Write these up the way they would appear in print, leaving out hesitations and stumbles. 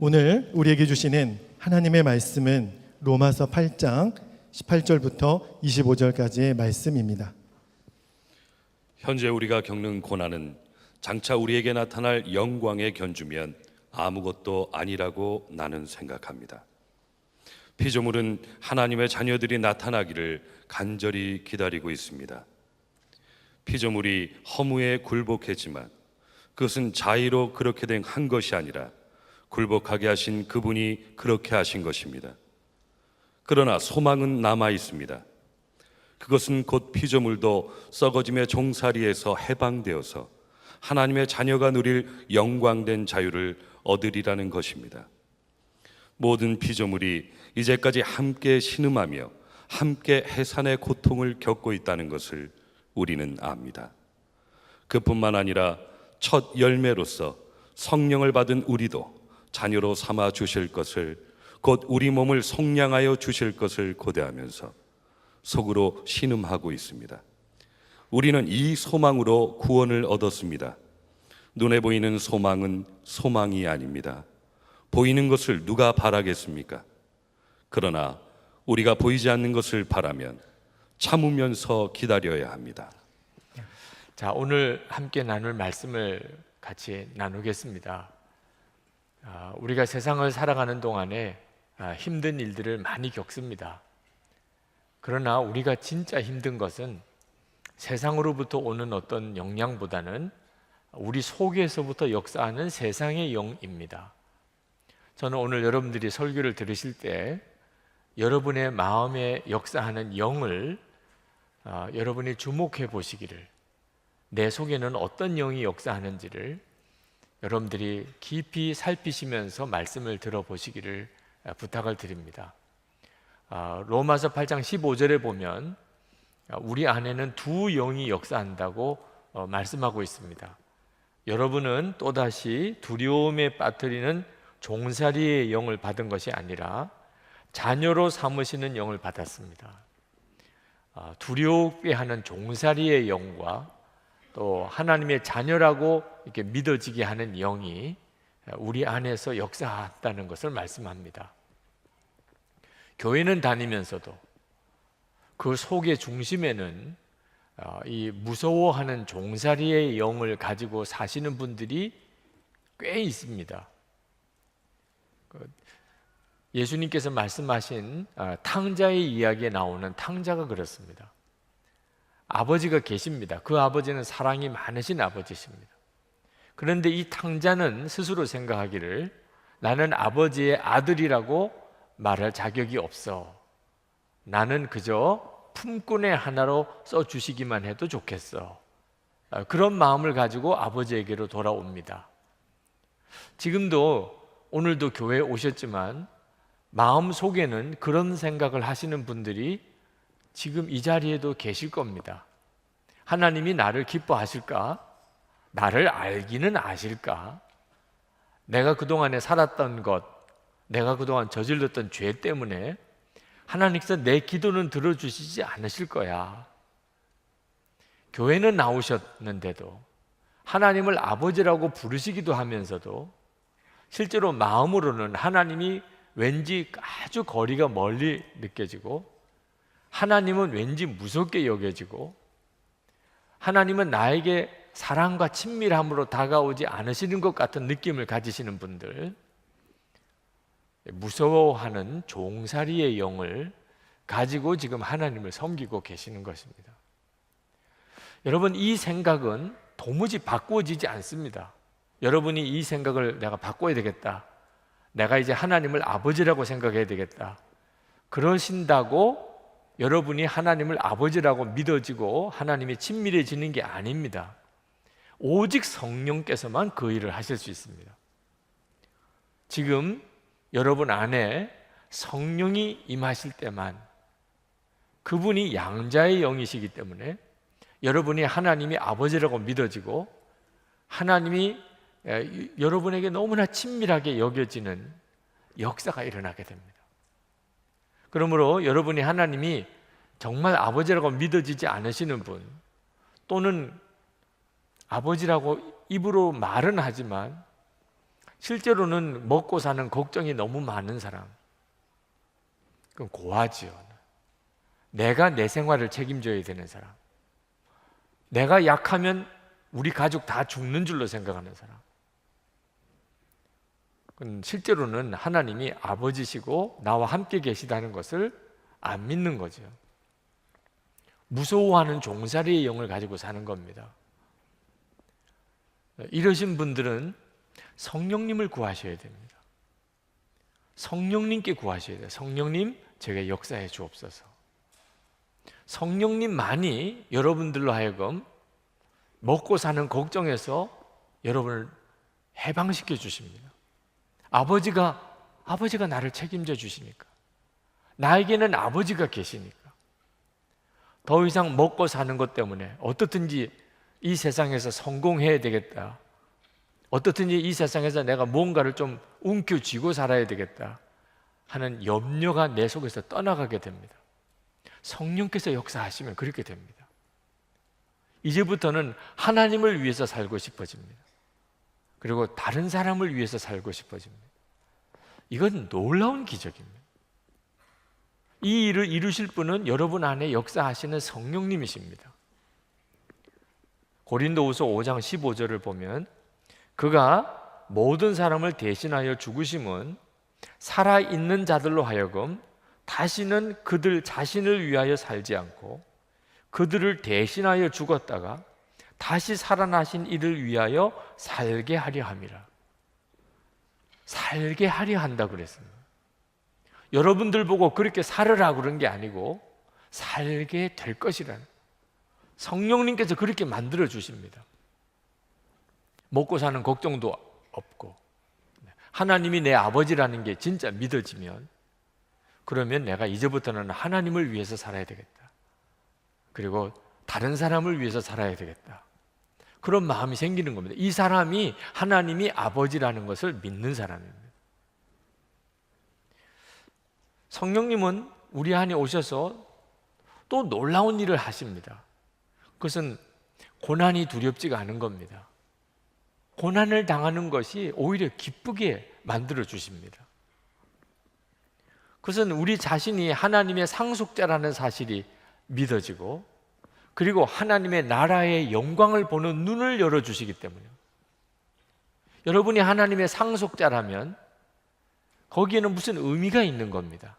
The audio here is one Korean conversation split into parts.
오늘 우리에게 주시는 하나님의 말씀은 로마서 8장 18절부터 25절까지의 말씀입니다. 현재 우리가 겪는 고난은 장차 우리에게 나타날 영광에 견주면 아무것도 아니라고 나는 생각합니다. 피조물은 하나님의 자녀들이 나타나기를 간절히 기다리고 있습니다. 피조물이 허무에 굴복했지만 그것은 자의로 그렇게 된 한 것이 아니라 굴복하게 하신 그분이 그렇게 하신 것입니다. 그러나 소망은 남아 있습니다. 그것은 곧 피조물도 썩어짐의 종살이에서 해방되어서 하나님의 자녀가 누릴 영광된 자유를 얻으리라는 것입니다. 모든 피조물이 이제까지 함께 신음하며 함께 해산의 고통을 겪고 있다는 것을 우리는 압니다. 그뿐만 아니라 첫 열매로서 성령을 받은 우리도 자녀로 삼아 주실 것을, 곧 우리 몸을 속량하여 주실 것을 고대하면서 속으로 신음하고 있습니다. 우리는 이 소망으로 구원을 얻었습니다. 눈에 보이는 소망은 소망이 아닙니다. 보이는 것을 누가 바라겠습니까? 그러나 우리가 보이지 않는 것을 바라면 참으면서 기다려야 합니다. 자, 오늘 함께 나눌 말씀을 같이 나누겠습니다. 우리가 세상을 살아가는 동안에 힘든 일들을 많이 겪습니다. 그러나 우리가 진짜 힘든 것은 세상으로부터 오는 어떤 영향보다는 우리 속에서부터 역사하는 세상의 영입니다. 저는 오늘 여러분들이 설교를 들으실 때 여러분의 마음에 역사하는 영을 여러분이 주목해 보시기를, 내 속에는 어떤 영이 역사하는지를 여러분들이 깊이 살피시면서 말씀을 들어보시기를 부탁을 드립니다. 로마서 8장 15절에 보면 우리 안에는 두 영이 역사한다고 말씀하고 있습니다. 여러분은 또다시 두려움에 빠뜨리는 종살이의 영을 받은 것이 아니라 자녀로 삼으시는 영을 받았습니다. 두려움에 하는 종살이의 영과 또 하나님의 자녀라고 이렇게 믿어지게 하는 영이 우리 안에서 역사한다는 것을 말씀합니다. 교회는 다니면서도 그 속의 중심에는 이 무서워하는 종살이의 영을 가지고 사시는 분들이 꽤 있습니다. 예수님께서 말씀하신 탕자의 이야기에 나오는 탕자가 그렇습니다. 아버지가 계십니다. 그 아버지는 사랑이 많으신 아버지십니다. 그런데 이 탕자는 스스로 생각하기를 나는 아버지의 아들이라고 말할 자격이 없어. 나는 그저 품꾼의 하나로 써주시기만 해도 좋겠어. 그런 마음을 가지고 아버지에게로 돌아옵니다. 지금도 오늘도 교회에 오셨지만 마음 속에는 그런 생각을 하시는 분들이 지금 이 자리에도 계실 겁니다. 하나님이 나를 기뻐하실까? 나를 알기는 아실까? 내가 그동안에 살았던 것, 내가 그동안 저질렀던 죄 때문에 하나님께서 내 기도는 들어주시지 않으실 거야. 교회는 나오셨는데도 하나님을 아버지라고 부르시기도 하면서도 실제로 마음으로는 하나님이 왠지 아주 거리가 멀리 느껴지고, 하나님은 왠지 무섭게 여겨지고, 하나님은 나에게 사랑과 친밀함으로 다가오지 않으시는 것 같은 느낌을 가지시는 분들, 무서워하는 종살이의 영을 가지고 지금 하나님을 섬기고 계시는 것입니다. 여러분, 이 생각은 도무지 바꾸어지지 않습니다. 여러분이 이 생각을 내가 바꿔야 되겠다, 내가 이제 하나님을 아버지라고 생각해야 되겠다, 그러신다고 여러분이 하나님을 아버지라고 믿어지고 하나님이 친밀해지는 게 아닙니다. 오직 성령께서만 그 일을 하실 수 있습니다. 지금 여러분 안에 성령이 임하실 때만, 그분이 양자의 영이시기 때문에 여러분이 하나님이 아버지라고 믿어지고 하나님이 여러분에게 너무나 친밀하게 여겨지는 역사가 일어나게 됩니다. 그러므로 여러분이 하나님이 정말 아버지라고 믿어지지 않으시는 분, 또는 아버지라고 입으로 말은 하지만 실제로는 먹고 사는 걱정이 너무 많은 사람, 그럼 고아지요. 내가 내 생활을 책임져야 되는 사람, 내가 약하면 우리 가족 다 죽는 줄로 생각하는 사람, 실제로는 하나님이 아버지시고 나와 함께 계시다는 것을 안 믿는 거죠. 무서워하는 종살이의 영을 가지고 사는 겁니다. 이러신 분들은 성령님을 구하셔야 됩니다. 성령님께 구하셔야 돼요. 성령님, 제게 역사해 주옵소서. 성령님만이 여러분들로 하여금 먹고 사는 걱정에서 여러분을 해방시켜 주십니다. 아버지가 나를 책임져 주시니까, 나에게는 아버지가 계시니까 더 이상 먹고 사는 것 때문에 어떻든지 이 세상에서 성공해야 되겠다, 어떻든지 이 세상에서 내가 뭔가를 좀 움켜쥐고 살아야 되겠다 하는 염려가 내 속에서 떠나가게 됩니다. 성령께서 역사하시면 그렇게 됩니다. 이제부터는 하나님을 위해서 살고 싶어집니다. 그리고 다른 사람을 위해서 살고 싶어집니다. 이건 놀라운 기적입니다. 이 일을 이루실 분은 여러분 안에 역사하시는 성령님이십니다. 고린도후서 5장 15절을 보면, 그가 모든 사람을 대신하여 죽으심은 살아있는 자들로 하여금 다시는 그들 자신을 위하여 살지 않고 그들을 대신하여 죽었다가 다시 살아나신 이를 위하여 살게 하려 함이라. 살게 하려 한다 그랬습니다. 여러분들 보고 그렇게 살으라 그런 게 아니고 살게 될 것이라는, 성령님께서 그렇게 만들어 주십니다. 먹고 사는 걱정도 없고, 하나님이 내 아버지라는 게 진짜 믿어지면, 그러면 내가 이제부터는 하나님을 위해서 살아야 되겠다, 그리고 다른 사람을 위해서 살아야 되겠다, 그런 마음이 생기는 겁니다. 이 사람이 하나님이 아버지라는 것을 믿는 사람입니다. 성령님은 우리 안에 오셔서 또 놀라운 일을 하십니다. 그것은 고난이 두렵지가 않은 겁니다. 고난을 당하는 것이 오히려 기쁘게 만들어 주십니다. 그것은 우리 자신이 하나님의 상속자라는 사실이 믿어지고, 그리고 하나님의 나라의 영광을 보는 눈을 열어주시기 때문이에요. 여러분이 하나님의 상속자라면 거기에는 무슨 의미가 있는 겁니다.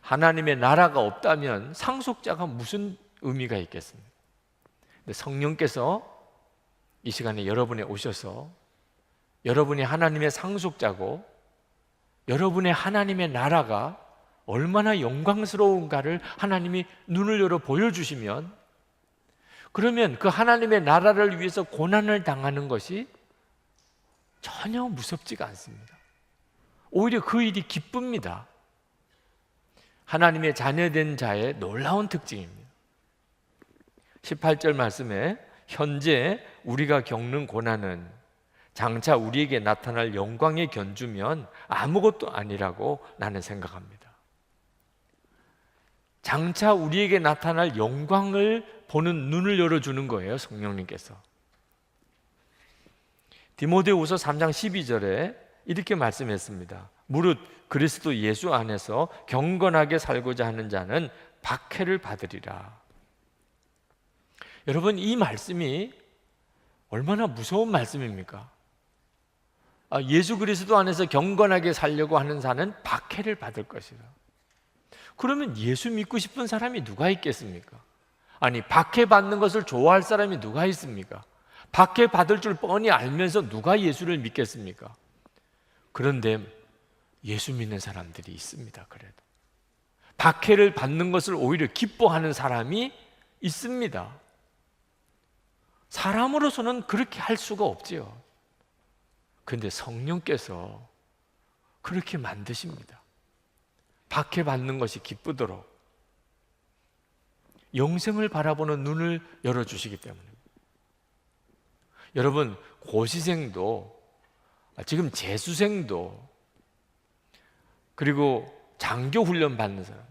하나님의 나라가 없다면 상속자가 무슨 의미가 있겠습니까? 근데 성령께서 이 시간에 여러분에 오셔서 여러분이 하나님의 상속자고 여러분의 하나님의 나라가 얼마나 영광스러운가를 하나님이 눈을 열어 보여주시면, 그러면 그 하나님의 나라를 위해서 고난을 당하는 것이 전혀 무섭지가 않습니다. 오히려 그 일이 기쁩니다. 하나님의 자녀된 자의 놀라운 특징입니다. 18절 말씀에 현재 우리가 겪는 고난은 장차 우리에게 나타날 영광에 견주면 아무것도 아니라고 나는 생각합니다. 장차 우리에게 나타날 영광을 보는 눈을 열어주는 거예요, 성령님께서. 디모데후서 3장 12절에 이렇게 말씀했습니다. 무릇 그리스도 예수 안에서 경건하게 살고자 하는 자는 박해를 받으리라. 여러분, 이 말씀이 얼마나 무서운 말씀입니까? 예수 그리스도 안에서 경건하게 살려고 하는 자는 박해를 받을 것이다. 그러면 예수 믿고 싶은 사람이 누가 있겠습니까? 아니, 박해받는 것을 좋아할 사람이 누가 있습니까? 박해받을 줄 뻔히 알면서 누가 예수를 믿겠습니까? 그런데 예수 믿는 사람들이 있습니다. 그래도 박해를 받는 것을 오히려 기뻐하는 사람이 있습니다. 사람으로서는 그렇게 할 수가 없지요. 그런데 성령께서 그렇게 만드십니다. 박해받는 것이 기쁘도록 영생을 바라보는 눈을 열어주시기 때문입니다. 여러분, 고시생도, 지금 재수생도, 그리고 장교훈련 받는 사람,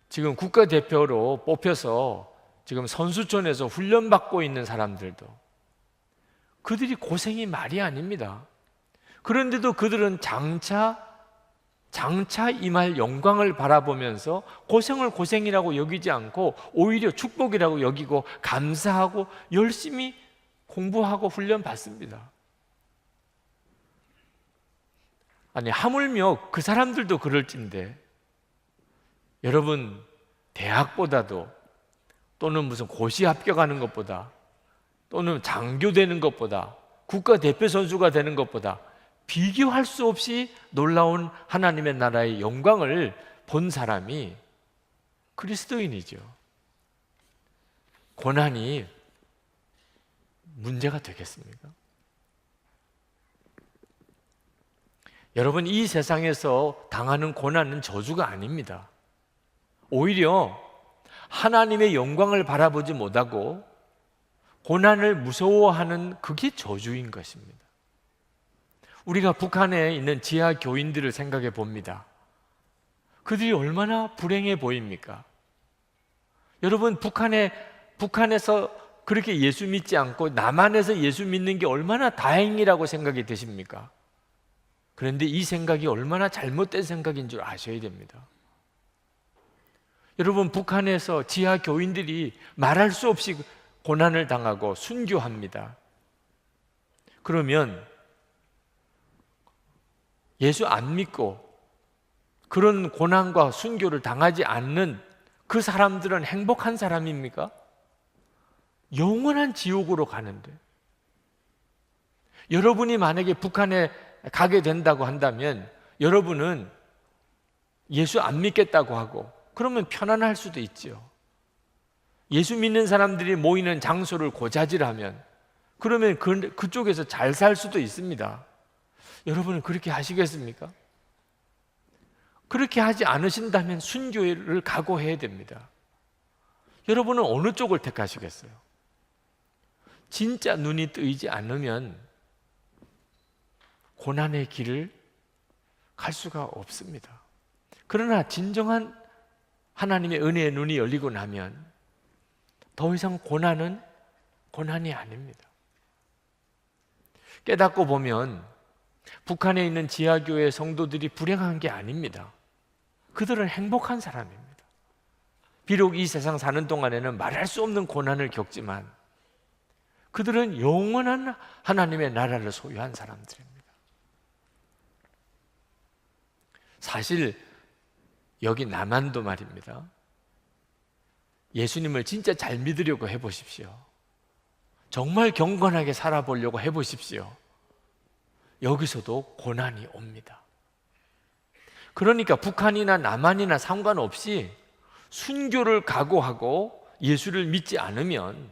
지금 국가대표로 뽑혀서 지금 선수촌에서 훈련받고 있는 사람들도, 그들이 고생이 말이 아닙니다. 그런데도 그들은 장차 임할 영광을 바라보면서 고생을 고생이라고 여기지 않고 오히려 축복이라고 여기고 감사하고 열심히 공부하고 훈련 받습니다. 아니, 하물며 그 사람들도 그럴진데, 여러분, 대학보다도 또는 무슨 고시 합격하는 것보다 또는 장교 되는 것보다 국가대표 선수가 되는 것보다 비교할 수 없이 놀라운 하나님의 나라의 영광을 본 사람이 그리스도인이죠. 고난이 문제가 되겠습니까? 여러분, 이 세상에서 당하는 고난은 저주가 아닙니다. 오히려 하나님의 영광을 바라보지 못하고 고난을 무서워하는 그게 저주인 것입니다. 우리가 북한에 있는 지하 교인들을 생각해 봅니다. 그들이 얼마나 불행해 보입니까? 여러분, 북한에서 그렇게 예수 믿지 않고 남한에서 예수 믿는 게 얼마나 다행이라고 생각이 되십니까? 그런데 이 생각이 얼마나 잘못된 생각인 줄 아셔야 됩니다. 여러분, 북한에서 지하 교인들이 말할 수 없이 고난을 당하고 순교합니다. 그러면 예수 안 믿고 그런 고난과 순교를 당하지 않는 그 사람들은 행복한 사람입니까? 영원한 지옥으로 가는데, 여러분이 만약에 북한에 가게 된다고 한다면 여러분은 예수 안 믿겠다고 하고 그러면 편안할 수도 있죠. 예수 믿는 사람들이 모이는 장소를 고자질하면 그러면 그쪽에서 잘 살 수도 있습니다. 여러분은 그렇게 하시겠습니까? 그렇게 하지 않으신다면 순교를 각오해야 됩니다. 여러분은 어느 쪽을 택하시겠어요? 진짜 눈이 뜨이지 않으면 고난의 길을 갈 수가 없습니다. 그러나 진정한 하나님의 은혜의 눈이 열리고 나면 더 이상 고난은 고난이 아닙니다. 깨닫고 보면 북한에 있는 지하교회 성도들이 불행한 게 아닙니다. 그들은 행복한 사람입니다. 비록 이 세상 사는 동안에는 말할 수 없는 고난을 겪지만 그들은 영원한 하나님의 나라를 소유한 사람들입니다. 사실 여기 남한도 말입니다. 예수님을 진짜 잘 믿으려고 해보십시오. 정말 경건하게 살아보려고 해보십시오. 여기서도 고난이 옵니다. 그러니까 북한이나 남한이나 상관없이 순교를 각오하고 예수를 믿지 않으면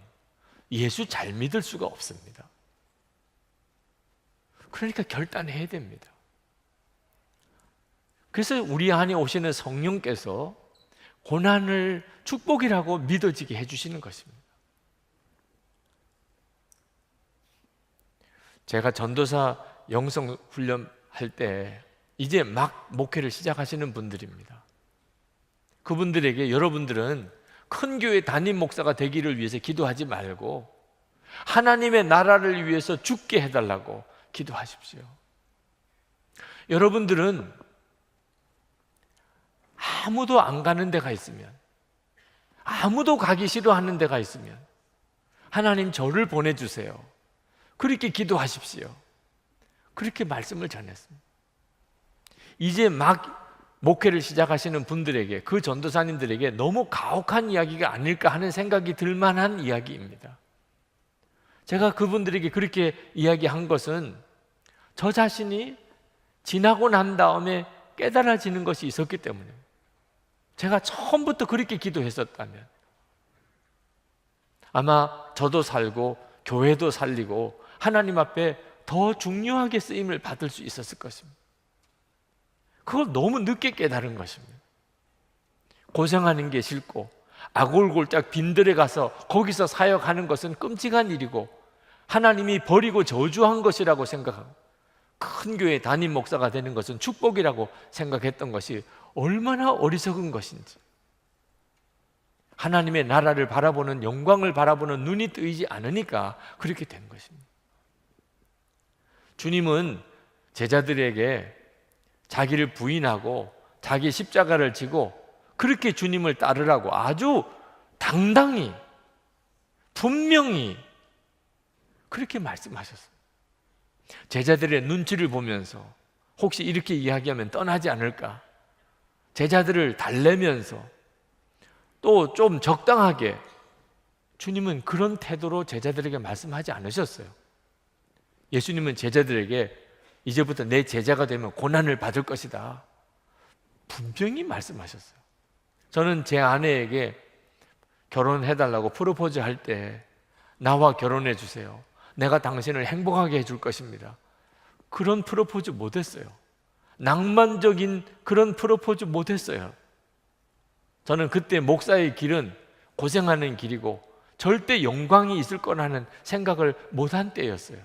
예수 잘 믿을 수가 없습니다. 그러니까 결단해야 됩니다. 그래서 우리 안에 오시는 성령께서 고난을 축복이라고 믿어지게 해주시는 것입니다. 제가 전도사 영성 훈련할 때 이제 막 목회를 시작하시는 분들입니다. 그분들에게 여러분들은 큰 교회 담임 목사가 되기를 위해서 기도하지 말고 하나님의 나라를 위해서 죽게 해달라고 기도하십시오. 여러분들은 아무도 안 가는 데가 있으면, 아무도 가기 싫어하는 데가 있으면 하나님 저를 보내주세요. 그렇게 기도하십시오. 그렇게 말씀을 전했습니다. 이제 막 목회를 시작하시는 분들에게, 그 전도사님들에게 너무 가혹한 이야기가 아닐까 하는 생각이 들만한 이야기입니다. 제가 그분들에게 그렇게 이야기한 것은 저 자신이 지나고 난 다음에 깨달아지는 것이 있었기 때문에, 제가 처음부터 그렇게 기도했었다면 아마 저도 살고 교회도 살리고 하나님 앞에 더 중요하게 쓰임을 받을 수 있었을 것입니다. 그걸 너무 늦게 깨달은 것입니다. 고생하는 게 싫고 아골골짝 빈들에 가서 거기서 사역하는 것은 끔찍한 일이고 하나님이 버리고 저주한 것이라고 생각하고 큰 교회 담임 목사가 되는 것은 축복이라고 생각했던 것이 얼마나 어리석은 것인지, 하나님의 나라를 바라보는, 영광을 바라보는 눈이 뜨이지 않으니까 그렇게 된 것입니다. 주님은 제자들에게 자기를 부인하고 자기 십자가를 지고 그렇게 주님을 따르라고 아주 당당히 분명히 그렇게 말씀하셨어요. 제자들의 눈치를 보면서 혹시 이렇게 이야기하면 떠나지 않을까, 제자들을 달래면서 또 좀 적당하게, 주님은 그런 태도로 제자들에게 말씀하지 않으셨어요. 예수님은 제자들에게 이제부터 내 제자가 되면 고난을 받을 것이다 분명히 말씀하셨어요. 저는 제 아내에게 결혼해달라고 프로포즈 할 때 나와 결혼해 주세요, 내가 당신을 행복하게 해줄 것입니다, 그런 프로포즈 못했어요. 낭만적인 그런 프로포즈 못했어요. 저는 그때 목사의 길은 고생하는 길이고 절대 영광이 있을 거라는 생각을 못한 때였어요.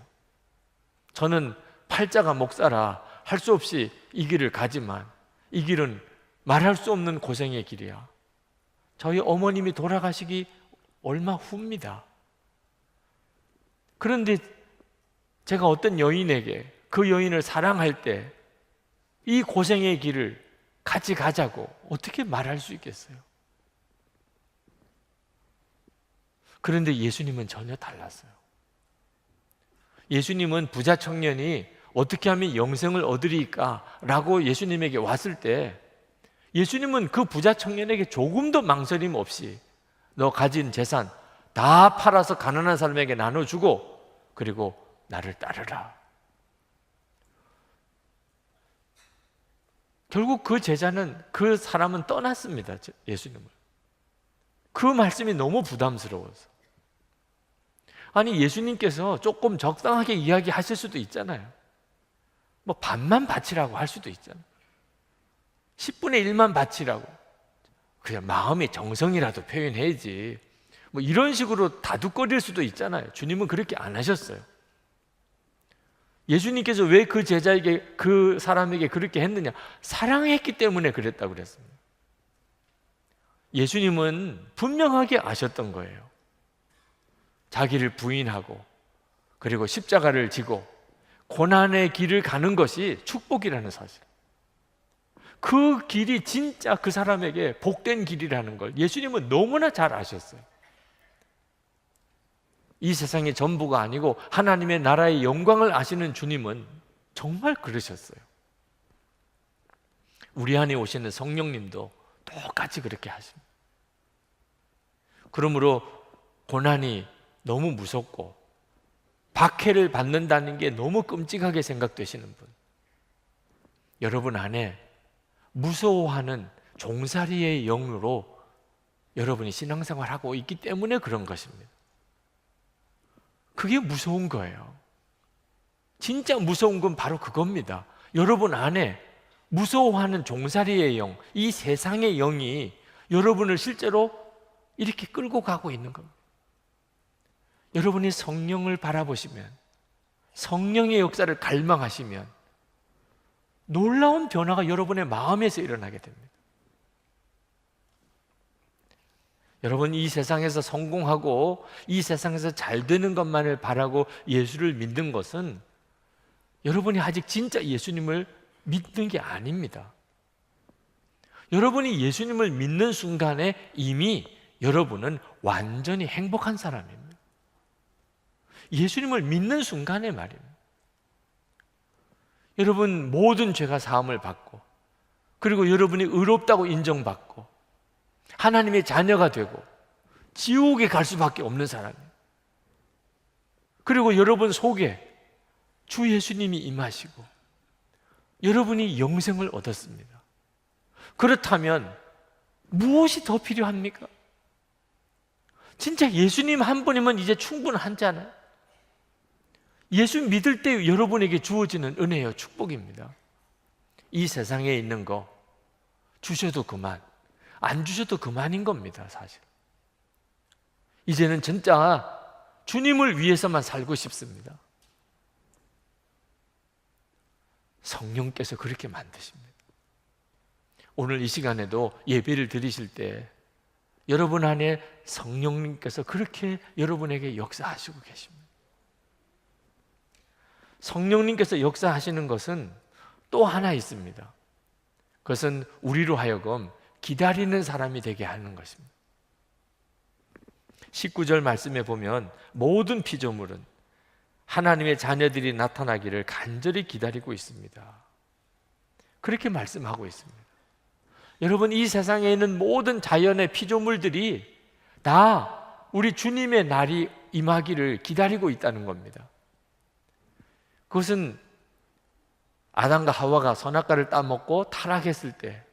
저는 팔자가 목사라 할 수 없이 이 길을 가지만 이 길은 말할 수 없는 고생의 길이야. 저희 어머님이 돌아가시기 얼마 후입니다. 그런데 제가 어떤 여인에게 그 여인을 사랑할 때 이 고생의 길을 같이 가자고 어떻게 말할 수 있겠어요? 그런데 예수님은 전혀 달랐어요. 예수님은 부자 청년이 어떻게 하면 영생을 얻으리까? 라고 예수님에게 왔을 때 예수님은 그 부자 청년에게 조금도 망설임 없이 너 가진 재산 다 팔아서 가난한 사람에게 나눠주고 그리고 나를 따르라. 결국 그 제자는, 그 사람은 떠났습니다. 예수님을. 그 말씀이 너무 부담스러워서. 아니, 예수님께서 조금 적당하게 이야기하실 수도 있잖아요. 뭐 반만 바치라고 할 수도 있잖아요. 10분의 1만 바치라고. 그냥 마음의 정성이라도 표현해야지. 뭐 이런 식으로 다독거릴 수도 있잖아요. 주님은 그렇게 안 하셨어요. 예수님께서 왜 그 제자에게, 그 사람에게 그렇게 했느냐? 사랑했기 때문에 그랬다고 그랬습니다. 예수님은 분명하게 아셨던 거예요. 자기를 부인하고 그리고 십자가를 지고 고난의 길을 가는 것이 축복이라는 사실, 그 길이 진짜 그 사람에게 복된 길이라는 걸 예수님은 너무나 잘 아셨어요. 이 세상의 전부가 아니고 하나님의 나라의 영광을 아시는 주님은 정말 그러셨어요. 우리 안에 오시는 성령님도 똑같이 그렇게 하십니다. 그러므로 고난이 너무 무섭고 박해를 받는다는 게 너무 끔찍하게 생각되시는 분, 여러분 안에 무서워하는 종살이의 영으로 여러분이 신앙생활하고 있기 때문에 그런 것입니다. 그게 무서운 거예요. 진짜 무서운 건 바로 그겁니다. 여러분 안에 무서워하는 종살이의 영, 이 세상의 영이 여러분을 실제로 이렇게 끌고 가고 있는 겁니다. 여러분이 성령을 바라보시면, 성령의 역사를 갈망하시면 놀라운 변화가 여러분의 마음에서 일어나게 됩니다. 여러분, 이 세상에서 성공하고 이 세상에서 잘 되는 것만을 바라고 예수를 믿는 것은 여러분이 아직 진짜 예수님을 믿는 게 아닙니다. 여러분이 예수님을 믿는 순간에 이미 여러분은 완전히 행복한 사람입니다. 예수님을 믿는 순간에 말입니다. 여러분, 모든 죄가 사함을 받고 그리고 여러분이 의롭다고 인정받고 하나님의 자녀가 되고 지옥에 갈 수밖에 없는 사람이에요. 그리고 여러분 속에 주 예수님이 임하시고 여러분이 영생을 얻었습니다. 그렇다면 무엇이 더 필요합니까? 진짜 예수님 한 분이면 이제 충분하잖아요. 예수 믿을 때 여러분에게 주어지는 은혜요, 축복입니다. 이 세상에 있는 거 주셔도 그만, 안 주셔도 그만인 겁니다, 사실. 이제는 진짜 주님을 위해서만 살고 싶습니다. 성령께서 그렇게 만드십니다. 오늘 이 시간에도 예배를 드리실 때 여러분 안에 성령님께서 그렇게 여러분에게 역사하시고 계십니다. 성령님께서 역사하시는 것은 또 하나 있습니다. 그것은 우리로 하여금 기다리는 사람이 되게 하는 것입니다. 19절 말씀에 보면 모든 피조물은 하나님의 자녀들이 나타나기를 간절히 기다리고 있습니다. 그렇게 말씀하고 있습니다. 여러분, 이 세상에 있는 모든 자연의 피조물들이 다 우리 주님의 날이 임하기를 기다리고 있다는 겁니다. 그것은 아담과 하와가 선악과를 따먹고 타락했을 때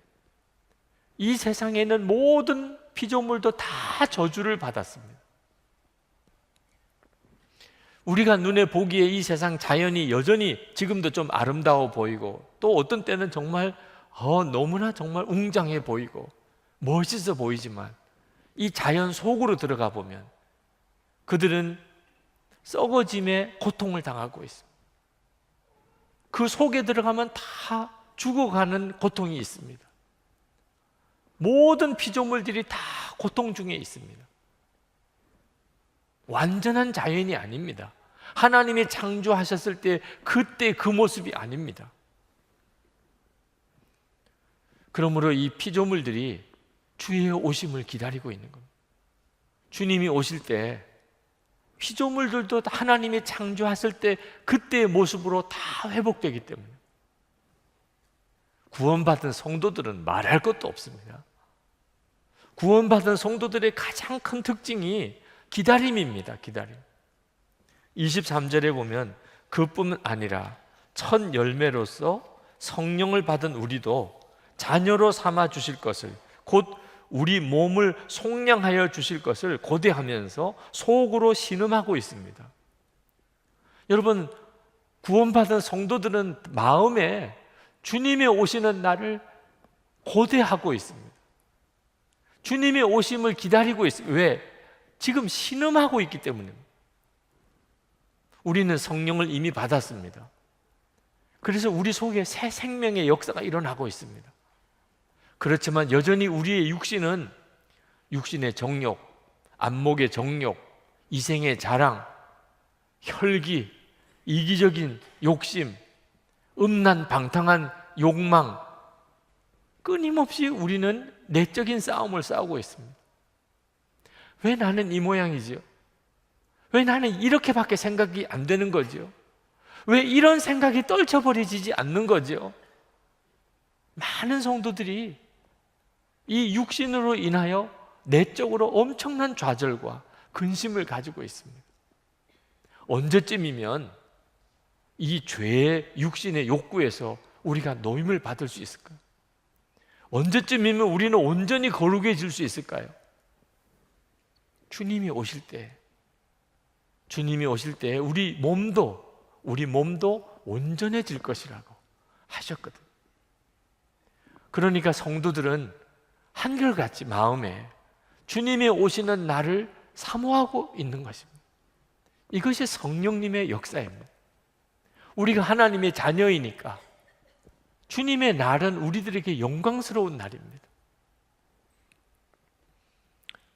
이 세상에 있는 모든 피조물도 다 저주를 받았습니다. 우리가 눈에 보기에 이 세상 자연이 여전히 지금도 좀 아름다워 보이고, 또 어떤 때는 정말 너무나 정말 웅장해 보이고 멋있어 보이지만, 이 자연 속으로 들어가 보면 그들은 썩어짐의 고통을 당하고 있습니다. 그 속에 들어가면 다 죽어가는 고통이 있습니다. 모든 피조물들이 다 고통 중에 있습니다. 완전한 자연이 아닙니다. 하나님이 창조하셨을 때 그때 그 모습이 아닙니다. 그러므로 이 피조물들이 주의 오심을 기다리고 있는 겁니다. 주님이 오실 때 피조물들도 하나님이 창조하실 때 그때의 모습으로 다 회복되기 때문에 구원받은 성도들은 말할 것도 없습니다. 구원받은 성도들의 가장 큰 특징이 기다림입니다. 기다림. 23절에 보면 그뿐 아니라 첫 열매로서 성령을 받은 우리도 자녀로 삼아 주실 것을, 곧 우리 몸을 속량하여 주실 것을 고대하면서 속으로 신음하고 있습니다. 여러분, 구원받은 성도들은 마음에 주님의 오시는 날을 고대하고 있습니다. 주님의 오심을 기다리고 있습니다. 왜? 지금 신음하고 있기 때문입니다. 우리는 성령을 이미 받았습니다. 그래서 우리 속에 새 생명의 역사가 일어나고 있습니다. 그렇지만 여전히 우리의 육신은 육신의 정욕, 안목의 정욕, 이생의 자랑, 혈기, 이기적인 욕심, 음란 방탕한 욕망, 끊임없이 우리는 내적인 싸움을 싸우고 있습니다. 왜 나는 이 모양이지요? 왜 나는 이렇게밖에 생각이 안 되는 거지요? 왜 이런 생각이 떨쳐버려지지 않는 거지요? 많은 성도들이 이 육신으로 인하여 내적으로 엄청난 좌절과 근심을 가지고 있습니다. 언제쯤이면 이 죄의 육신의 욕구에서 우리가 노임을 받을 수 있을까요? 언제쯤이면 우리는 온전히 거룩해질 수 있을까요? 주님이 오실 때, 주님이 오실 때 우리 몸도 온전해질 것이라고 하셨거든요. 그러니까 성도들은 한결같이 마음에 주님이 오시는 날을 사모하고 있는 것입니다. 이것이 성령님의 역사입니다. 우리가 하나님의 자녀이니까 주님의 날은 우리들에게 영광스러운 날입니다.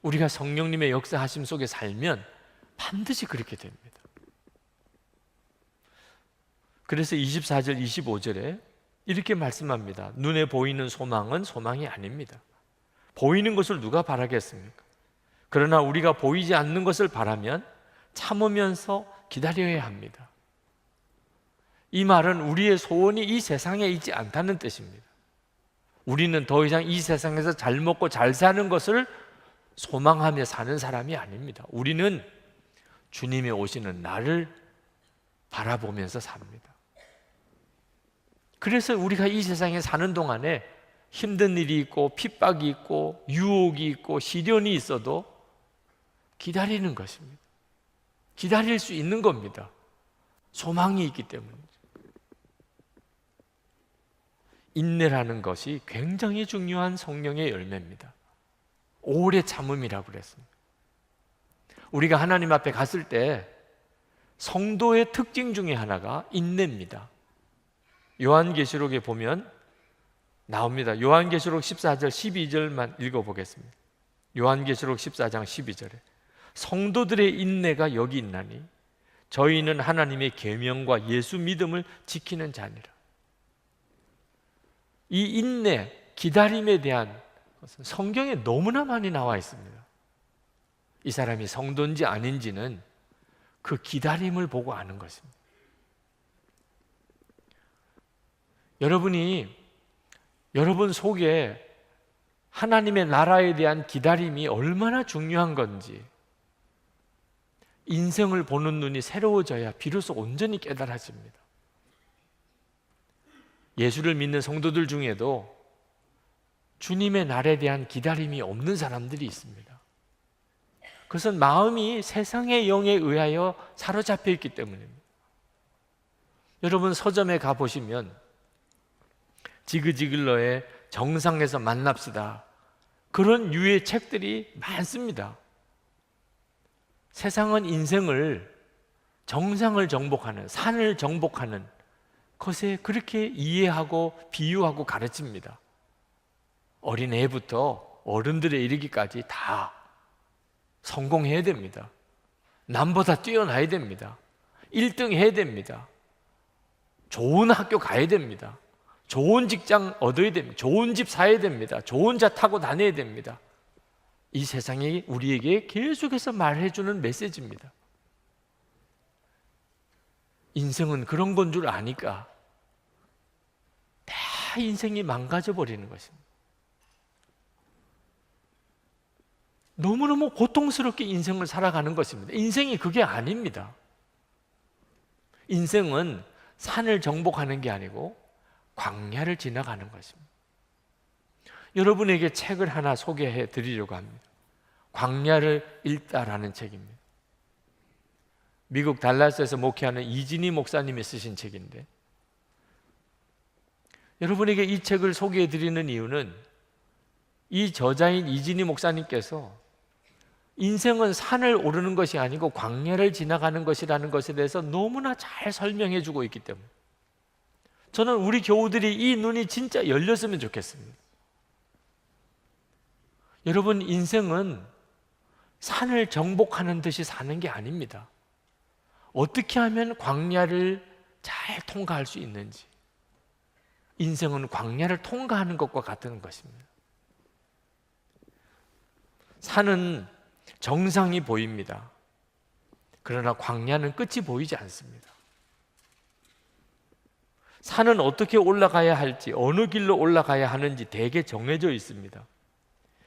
우리가 성령님의 역사하심 속에 살면 반드시 그렇게 됩니다. 그래서 24절, 25절에 이렇게 말씀합니다. 눈에 보이는 소망은 소망이 아닙니다. 보이는 것을 누가 바라겠습니까? 그러나 우리가 보이지 않는 것을 바라면 참으면서 기다려야 합니다. 이 말은 우리의 소원이 이 세상에 있지 않다는 뜻입니다. 우리는 더 이상 이 세상에서 잘 먹고 잘 사는 것을 소망하며 사는 사람이 아닙니다. 우리는 주님이 오시는 날을 바라보면서 삽니다. 그래서 우리가 이 세상에 사는 동안에 힘든 일이 있고 핍박이 있고 유혹이 있고 시련이 있어도 기다리는 것입니다. 기다릴 수 있는 겁니다. 소망이 있기 때문이죠. 인내라는 것이 굉장히 중요한 성령의 열매입니다. 오래 참음이라고 그랬습니다. 우리가 하나님 앞에 갔을 때 성도의 특징 중에 하나가 인내입니다. 요한계시록에 보면 나옵니다. 요한계시록 14절 12절만 읽어보겠습니다. 요한계시록 14장 12절에 성도들의 인내가 여기 있나니 저희는 하나님의 계명과 예수 믿음을 지키는 자니라. 이 인내, 기다림에 대한 것은 성경에 너무나 많이 나와 있습니다. 이 사람이 성도인지 아닌지는 그 기다림을 보고 아는 것입니다. 여러분이 여러분 속에 하나님의 나라에 대한 기다림이 얼마나 중요한 건지 인생을 보는 눈이 새로워져야 비로소 온전히 깨달아집니다. 예수를 믿는 성도들 중에도 주님의 날에 대한 기다림이 없는 사람들이 있습니다. 그것은 마음이 세상의 영에 의하여 사로잡혀 있기 때문입니다. 여러분 서점에 가보시면 지그지글러의 정상에서 만납시다, 그런 유의 책들이 많습니다. 세상은 인생을 정상을 정복하는, 산을 정복하는 것에 그렇게 이해하고 비유하고 가르칩니다. 어린애부터 어른들에 이르기까지 다 성공해야 됩니다. 남보다 뛰어나야 됩니다. 1등 해야 됩니다. 좋은 학교 가야 됩니다. 좋은 직장 얻어야 됩니다. 좋은 집 사야 됩니다. 좋은 차 타고 다녀야 됩니다. 이 세상이 우리에게 계속해서 말해주는 메시지입니다. 인생은 그런 건 줄 아니까 다 인생이 망가져 버리는 것입니다. 너무너무 고통스럽게 인생을 살아가는 것입니다. 인생이 그게 아닙니다. 인생은 산을 정복하는 게 아니고 광야를 지나가는 것입니다. 여러분에게 책을 하나 소개해 드리려고 합니다. 광야를 읽다라는 책입니다. 미국 달라스에서 목회하는 이진희 목사님이 쓰신 책인데, 여러분에게 이 책을 소개해 드리는 이유는 이 저자인 이진희 목사님께서 인생은 산을 오르는 것이 아니고 광야를 지나가는 것이라는 것에 대해서 너무나 잘 설명해 주고 있기 때문에 저는 우리 교우들이 이 눈이 진짜 열렸으면 좋겠습니다. 여러분, 인생은 산을 정복하는 듯이 사는 게 아닙니다. 어떻게 하면 광야를 잘 통과할 수 있는지, 인생은 광야를 통과하는 것과 같은 것입니다. 산은 정상이 보입니다. 그러나 광야는 끝이 보이지 않습니다. 산은 어떻게 올라가야 할지, 어느 길로 올라가야 하는지 대개 정해져 있습니다.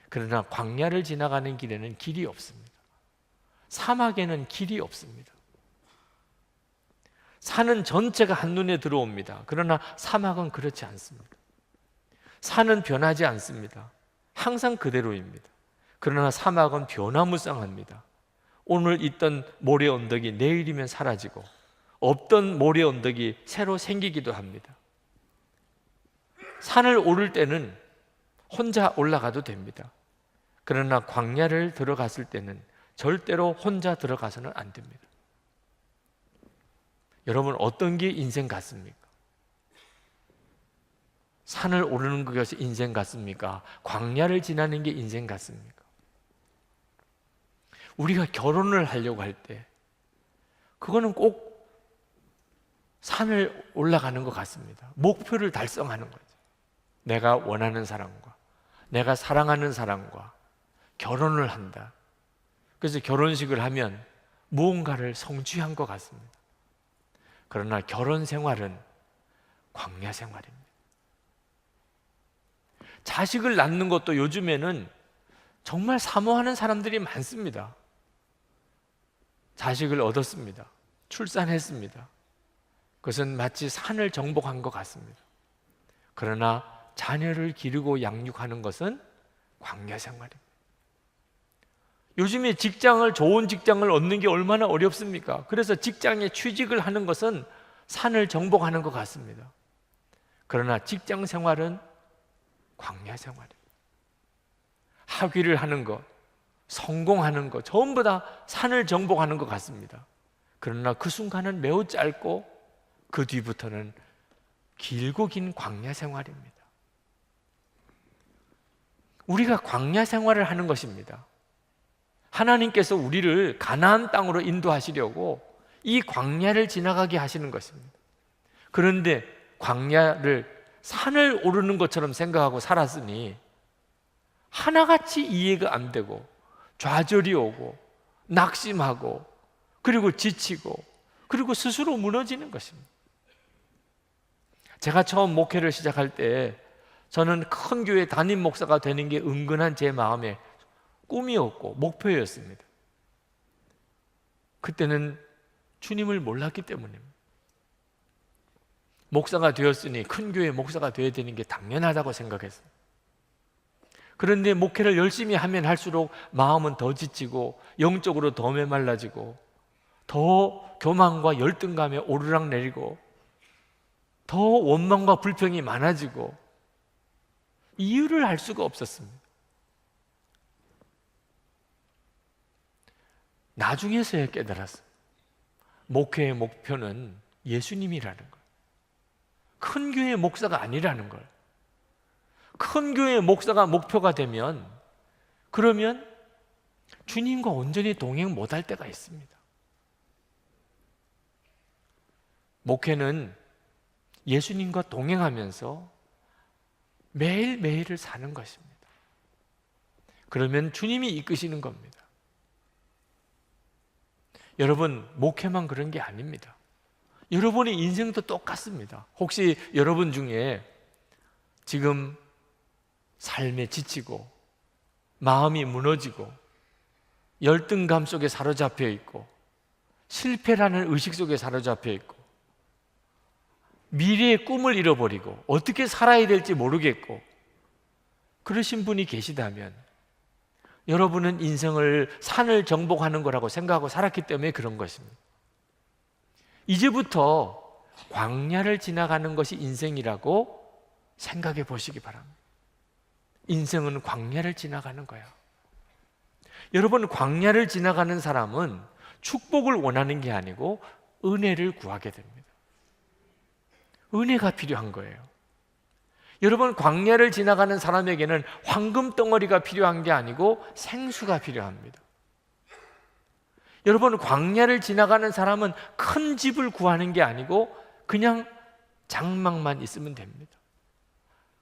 그러나 광야를 지나가는 길에는 길이 없습니다. 사막에는 길이 없습니다. 산은 전체가 한눈에 들어옵니다. 그러나 사막은 그렇지 않습니다. 산은 변하지 않습니다. 항상 그대로입니다. 그러나 사막은 변화무쌍합니다. 오늘 있던 모래 언덕이 내일이면 사라지고 없던 모래 언덕이 새로 생기기도 합니다. 산을 오를 때는 혼자 올라가도 됩니다. 그러나 광야를 들어갔을 때는 절대로 혼자 들어가서는 안 됩니다. 여러분, 어떤 게 인생 같습니까? 산을 오르는 것이 인생 같습니까? 광야를 지나는 게 인생 같습니까? 우리가 결혼을 하려고 할 때 그거는 꼭 산을 올라가는 것 같습니다. 목표를 달성하는 거죠. 내가 원하는 사람과, 내가 사랑하는 사람과 결혼을 한다. 그래서 결혼식을 하면 무언가를 성취한 것 같습니다. 그러나 결혼 생활은 광야 생활입니다. 자식을 낳는 것도 요즘에는 정말 사모하는 사람들이 많습니다. 자식을 얻었습니다. 출산했습니다. 그것은 마치 산을 정복한 것 같습니다. 그러나 자녀를 기르고 양육하는 것은 광야 생활입니다. 요즘에 좋은 직장을 얻는 게 얼마나 어렵습니까? 그래서 직장에 취직을 하는 것은 산을 정복하는 것 같습니다. 그러나 직장 생활은 광야 생활입니다. 학위를 하는 것, 성공하는 것, 전부 다 산을 정복하는 것 같습니다. 그러나 그 순간은 매우 짧고 그 뒤부터는 길고 긴 광야 생활입니다. 우리가 광야 생활을 하는 것입니다. 하나님께서 우리를 가나안 땅으로 인도하시려고 이 광야를 지나가게 하시는 것입니다. 그런데 광야를 산을 오르는 것처럼 생각하고 살았으니 하나같이 이해가 안 되고 좌절이 오고 낙심하고 그리고 지치고 그리고 스스로 무너지는 것입니다. 제가 처음 목회를 시작할 때 저는 큰 교회 담임 목사가 되는 게 은근한 제 마음의 꿈이었고 목표였습니다. 그때는 주님을 몰랐기 때문입니다. 목사가 되었으니 큰 교회 목사가 되어야 되는 게 당연하다고 생각했어요. 그런데 목회를 열심히 하면 할수록 마음은 더 지치고 영적으로 더 메말라지고 더 교만과 열등감에 오르락내리고 더 원망과 불평이 많아지고 이유를 알 수가 없었습니다. 나중에서야 깨달았어요. 목회의 목표는 예수님이라는 걸. 큰 교회 목사가 아니라는 걸. 큰 교회 목사가 목표가 되면 그러면 주님과 온전히 동행 못할 때가 있습니다. 목회는 예수님과 동행하면서 매일매일을 사는 것입니다. 그러면 주님이 이끄시는 겁니다. 여러분, 목회만 그런 게 아닙니다. 여러분의 인생도 똑같습니다. 혹시 여러분 중에 지금 삶에 지치고 마음이 무너지고 열등감 속에 사로잡혀 있고 실패라는 의식 속에 사로잡혀 있고 미래의 꿈을 잃어버리고 어떻게 살아야 될지 모르겠고 그러신 분이 계시다면 여러분은 인생을 산을 정복하는 거라고 생각하고 살았기 때문에 그런 것입니다. 이제부터 광야를 지나가는 것이 인생이라고 생각해 보시기 바랍니다. 인생은 광야를 지나가는 거야. 여러분, 광야를 지나가는 사람은 축복을 원하는 게 아니고 은혜를 구하게 됩니다. 은혜가 필요한 거예요. 여러분, 광야를 지나가는 사람에게는 황금 덩어리가 필요한 게 아니고 생수가 필요합니다. 여러분, 광야를 지나가는 사람은 큰 집을 구하는 게 아니고 그냥 장막만 있으면 됩니다.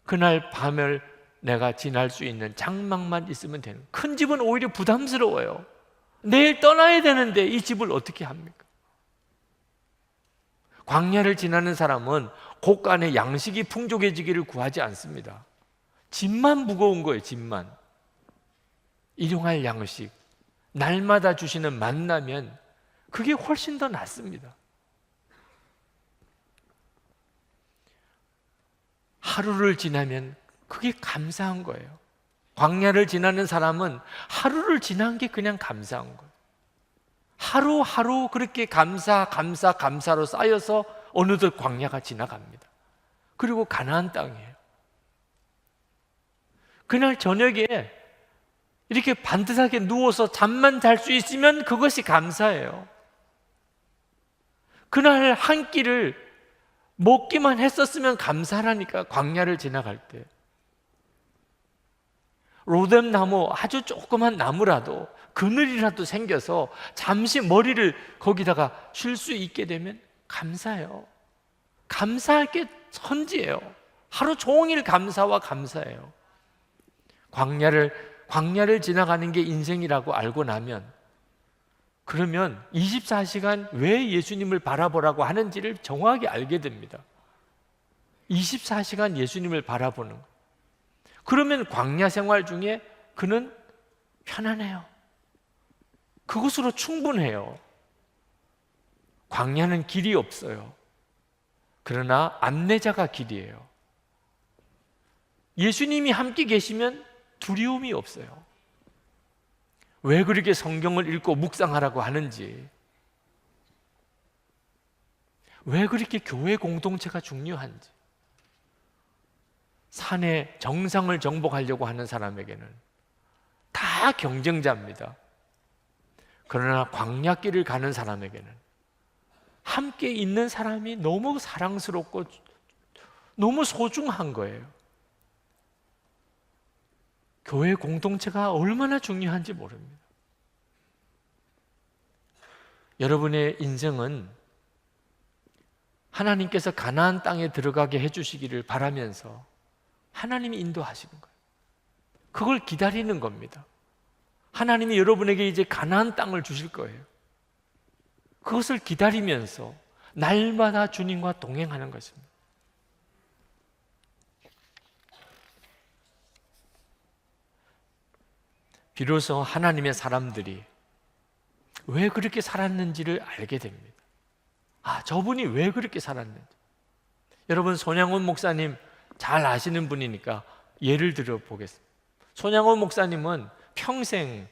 그날 밤을 내가 지날 수 있는 장막만 있으면 되는. 큰 집은 오히려 부담스러워요. 내일 떠나야 되는데 이 집을 어떻게 합니까? 광야를 지나는 사람은 곳간에 양식이 풍족해지기를 구하지 않습니다. 짐만 무거운 거예요. 짐만. 일용할 양식, 날마다 주시는 만나면 그게 훨씬 더 낫습니다. 하루를 지나면 그게 감사한 거예요. 광야를 지나는 사람은 하루를 지난 게 그냥 감사한 거예요. 하루하루 그렇게 감사로 쌓여서 어느덧 광야가 지나갑니다. 그리고 가나안 땅이에요. 그날 저녁에 이렇게 반듯하게 누워서 잠만 잘 수 있으면 그것이 감사해요. 그날 한 끼를 먹기만 했었으면 감사하니까. 광야를 지나갈 때 로뎀 나무, 아주 조그만 나무라도 그늘이라도 생겨서 잠시 머리를 거기다가 쉴 수 있게 되면 감사해요. 감사할 게 천지예요. 하루 종일 감사와 감사해요. 광야를 지나가는 게 인생이라고 알고 나면, 그러면 24시간 왜 예수님을 바라보라고 하는지를 정확히 알게 됩니다. 24시간 예수님을 바라보는 거. 그러면 광야 생활 중에 그는 편안해요. 그것으로 충분해요. 광야는 길이 없어요. 그러나 안내자가 길이에요. 예수님이 함께 계시면 두려움이 없어요. 왜 그렇게 성경을 읽고 묵상하라고 하는지, 왜 그렇게 교회 공동체가 중요한지, 산의 정상을 정복하려고 하는 사람에게는 다 경쟁자입니다. 그러나 광야길을 가는 사람에게는 함께 있는 사람이 너무 사랑스럽고 너무 소중한 거예요. 교회 공동체가 얼마나 중요한지 모릅니다. 여러분의 인생은 하나님께서 가나안 땅에 들어가게 해주시기를 바라면서 하나님이 인도하시는 거예요. 그걸 기다리는 겁니다. 하나님이 여러분에게 이제 가나안 땅을 주실 거예요. 그것을 기다리면서 날마다 주님과 동행하는 것입니다. 비로소 하나님의 사람들이 왜 그렇게 살았는지를 알게 됩니다. 저분이 왜 그렇게 살았는지. 여러분, 손양원 목사님 잘 아시는 분이니까 예를 들어 보겠습니다. 손양원 목사님은 평생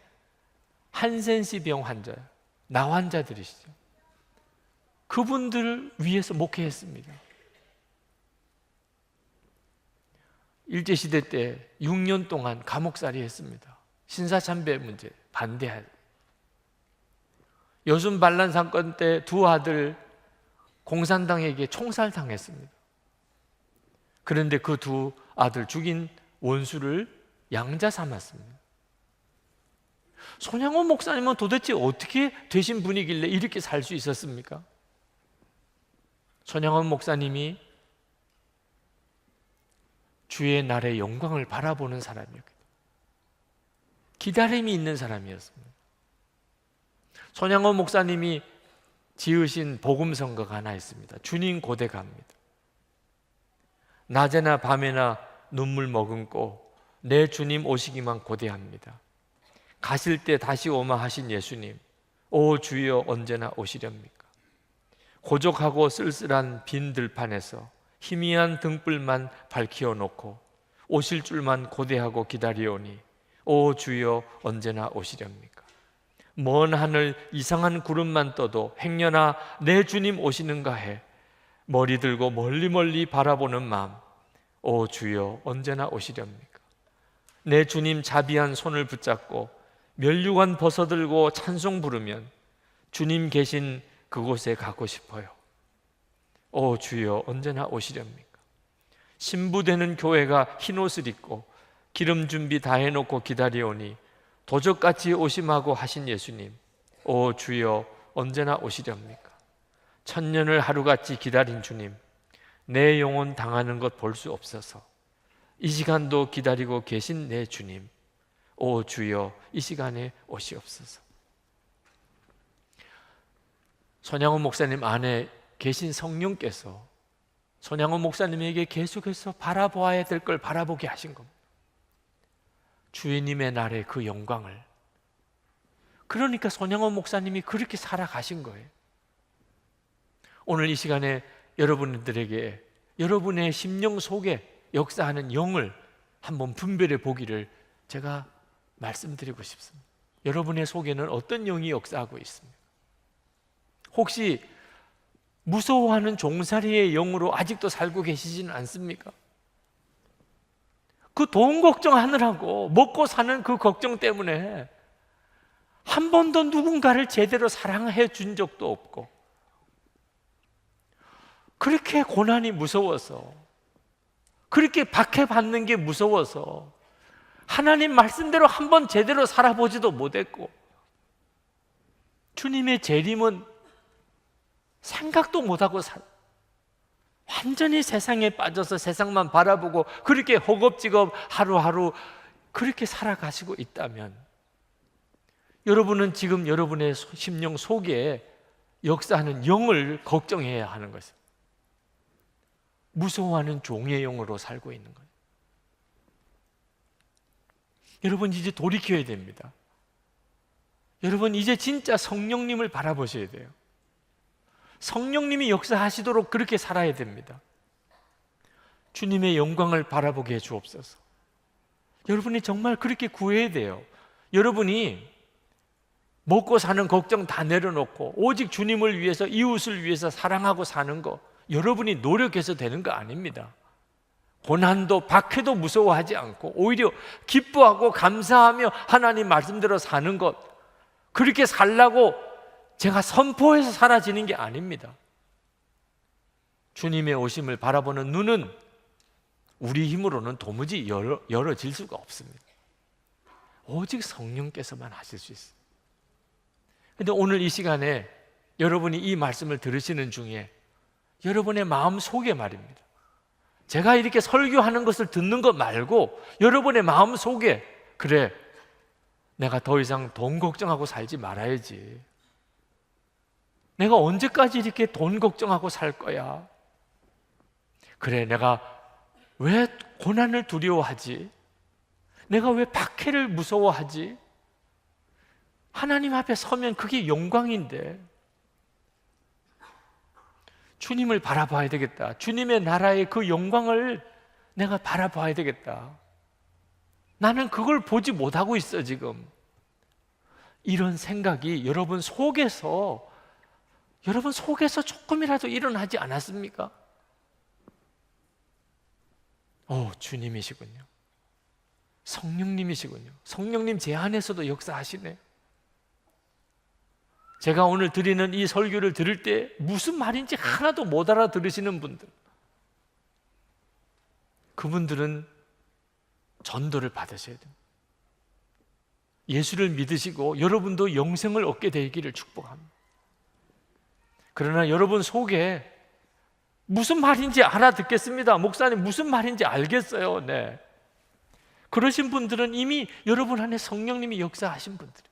한센시병 환자, 나 환자들이시죠. 그분들을 위해서 목회했습니다. 일제시대 때 6년 동안 감옥살이 했습니다. 신사참배 문제 반대할. 여순 반란 사건 때 두 아들 공산당에게 총살당했습니다. 그런데 그 두 아들 죽인 원수를 양자 삼았습니다. 손양원 목사님은 도대체 어떻게 되신 분이길래 이렇게 살 수 있었습니까? 손양원 목사님이 주의 날의 영광을 바라보는 사람이었거든요. 기다림이 있는 사람이었습니다. 손양원 목사님이 지으신 복음성가가 하나 있습니다. 주님 고대 갑니다. 낮에나 밤에나 눈물 머금고 내 주님 오시기만 고대합니다. 가실 때 다시 오마 하신 예수님, 오 주여 언제나 오시렵니까? 고족하고 쓸쓸한 빈 들판에서 희미한 등불만 밝히어 놓고 오실 줄만 고대하고 기다리오니 오 주여 언제나 오시렵니까? 먼 하늘 이상한 구름만 떠도 행여나 내 주님 오시는가 해 머리 들고 멀리 멀리 바라보는 마음, 오 주여 언제나 오시렵니까? 내 주님 자비한 손을 붙잡고 면류관 벗어들고 찬송 부르면 주님 계신 그곳에 가고 싶어요. 오 주여 언제나 오시렵니까? 신부되는 교회가 흰옷을 입고 기름 준비 다 해놓고 기다려오니 도적같이 오심하고 하신 예수님, 오 주여 언제나 오시렵니까? 천년을 하루같이 기다린 주님, 내 영혼 당하는 것 볼 수 없어서 이 시간도 기다리고 계신 내 주님, 오 주여 이 시간에 오시옵소서. 손양원 목사님 안에 계신 성령께서 손양원 목사님에게 계속해서 바라보아야 될 걸 바라보게 하신 겁니다. 주님의 날의 그 영광을. 그러니까 손양원 목사님이 그렇게 살아가신 거예요. 오늘 이 시간에 여러분들에게 여러분의 심령 속에 역사하는 영을 한번 분별해 보기를 제가 말씀드리고 싶습니다. 여러분의 속에는 어떤 영이 역사하고 있습니까? 혹시 무서워하는 종살이의 영으로 아직도 살고 계시지는 않습니까? 그 돈 걱정하느라고 먹고 사는 그 걱정 때문에 한 번도 누군가를 제대로 사랑해 준 적도 없고 그렇게 고난이 무서워서 그렇게 박해받는 게 무서워서 하나님 말씀대로 한 번 제대로 살아보지도 못했고 주님의 재림은 생각도 못하고 완전히 세상에 빠져서 세상만 바라보고 그렇게 허겁지겁 하루하루 그렇게 살아가시고 있다면 여러분은 지금 여러분의 심령 속에 역사하는 영을 걱정해야 하는 것입니다. 무서워하는 종의 영으로 살고 있는 거예요. 여러분 이제 돌이켜야 됩니다. 여러분 이제 진짜 성령님을 바라보셔야 돼요. 성령님이 역사하시도록 그렇게 살아야 됩니다. 주님의 영광을 바라보게 해 주옵소서. 여러분이 정말 그렇게 구해야 돼요. 여러분이 먹고 사는 걱정 다 내려놓고 오직 주님을 위해서 이웃을 위해서 사랑하고 사는 거 여러분이 노력해서 되는 거 아닙니다. 고난도 박해도 무서워하지 않고 오히려 기뻐하고 감사하며 하나님 말씀대로 사는 것 그렇게 살라고 제가 선포해서 사라지는 게 아닙니다. 주님의 오심을 바라보는 눈은 우리 힘으로는 도무지 열어질 수가 없습니다. 오직 성령께서만 하실 수 있어요. 그런데 오늘 이 시간에 여러분이 이 말씀을 들으시는 중에 여러분의 마음 속에 말입니다. 제가 이렇게 설교하는 것을 듣는 것 말고 여러분의 마음 속에, 그래, 내가 더 이상 돈 걱정하고 살지 말아야지. 내가 언제까지 이렇게 돈 걱정하고 살 거야? 그래, 내가 왜 고난을 두려워하지? 내가 왜 박해를 무서워하지? 하나님 앞에 서면 그게 영광인데 주님을 바라봐야 되겠다. 주님의 나라의 그 영광을 내가 바라봐야 되겠다. 나는 그걸 보지 못하고 있어 지금. 이런 생각이 여러분 속에서 조금이라도 일어나지 않았습니까? 주님이시군요. 성령님이시군요. 성령님 제 안에서도 역사하시네. 제가 오늘 드리는 이 설교를 들을 때 무슨 말인지 하나도 못 알아들으시는 분들, 그분들은 전도를 받으셔야 됩니다. 예수를 믿으시고 여러분도 영생을 얻게 되기를 축복합니다. 그러나 여러분 속에 무슨 말인지 알아듣겠습니다. 목사님 무슨 말인지 알겠어요. 네. 그러신 분들은 이미 여러분 안에 성령님이 역사하신 분들.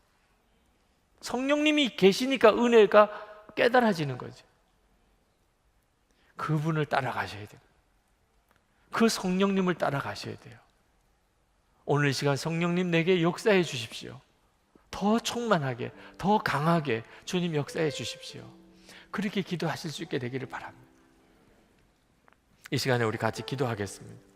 성령님이 계시니까 은혜가 깨달아지는 거죠. 그분을 따라가셔야 돼요. 그 성령님을 따라가셔야 돼요. 오늘 이 시간 성령님 내게 역사해 주십시오. 더 충만하게, 더 강하게 주님 역사해 주십시오. 그렇게 기도하실 수 있게 되기를 바랍니다. 이 시간에 우리 같이 기도하겠습니다.